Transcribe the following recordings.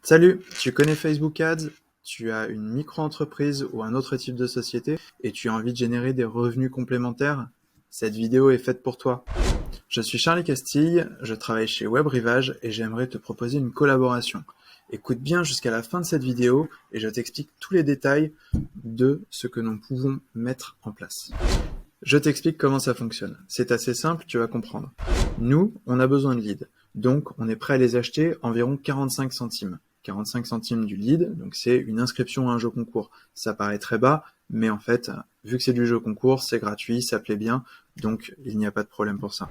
Salut, tu connais Facebook Ads? Tu as une micro-entreprise ou un autre type de société et tu as envie de générer des revenus complémentaires? Cette vidéo est faite pour toi. Je suis Charlie Castille, je travaille chez WebRivage et j'aimerais te proposer une collaboration. Écoute bien jusqu'à la fin de cette vidéo et je t'explique tous les détails de ce que nous pouvons mettre en place. Je t'explique comment ça fonctionne. C'est assez simple, tu vas comprendre. Nous, on a besoin de leads. Donc, on est prêt à les acheter environ 45 centimes. 45 centimes du lead, donc c'est une inscription à un jeu concours. Ça paraît très bas, mais en fait, vu que c'est du jeu concours, c'est gratuit, ça plaît bien, donc il n'y a pas de problème pour ça.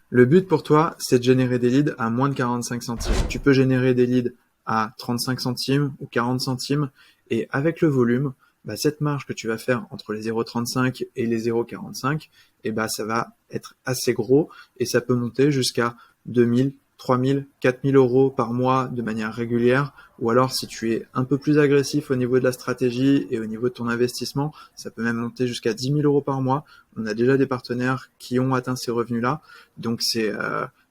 Le but pour toi, c'est de générer des leads à moins de 45 centimes. Tu peux générer des leads à 35 centimes ou 40 centimes, et avec le volume, cette marge que tu vas faire entre les 0,35 et les 0,45, ça va être assez gros et ça peut monter jusqu'à 2000, 3000, 4000 euros par mois de manière régulière. Ou alors, si tu es un peu plus agressif au niveau de la stratégie et au niveau de ton investissement, ça peut même monter jusqu'à 10 000 euros par mois. On a déjà des partenaires qui ont atteint ces revenus-là. Donc, c'est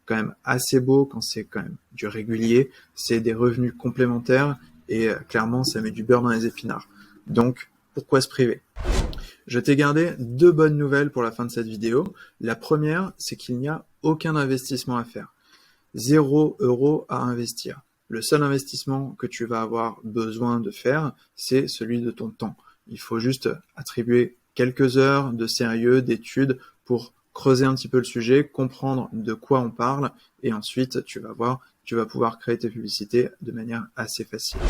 quand même assez beau quand c'est quand même du régulier. C'est des revenus complémentaires et clairement, ça met du beurre dans les épinards. Donc, pourquoi se priver? Je t'ai gardé deux bonnes nouvelles pour la fin de cette vidéo. La première, c'est qu'il n'y a aucun investissement à faire. 0 € à investir. Le seul investissement que tu vas avoir besoin de faire, c'est celui de ton temps. Il faut juste attribuer quelques heures de sérieux, d'études pour creuser un petit peu le sujet, comprendre de quoi on parle, et ensuite tu vas voir, tu vas pouvoir créer tes publicités de manière assez facile.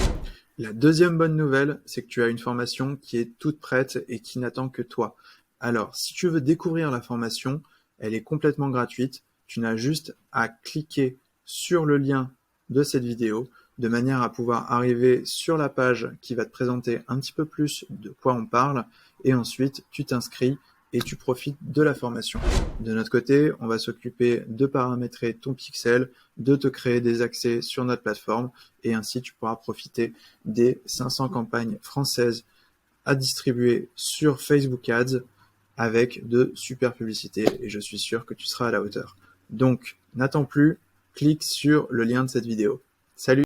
La deuxième bonne nouvelle, c'est que tu as une formation qui est toute prête et qui n'attend que toi. Alors, si tu veux découvrir la formation, elle est complètement gratuite. Tu n'as juste à cliquer sur le lien de cette vidéo de manière à pouvoir arriver sur la page qui va te présenter un petit peu plus de quoi on parle et ensuite tu t'inscris et tu profites de la formation. De notre côté, on va s'occuper de paramétrer ton pixel, de te créer des accès sur notre plateforme et ainsi tu pourras profiter des 500 campagnes françaises à distribuer sur Facebook Ads avec de super publicités et je suis sûr que tu seras à la hauteur. Donc, n'attends plus, clique sur le lien de cette vidéo. Salut!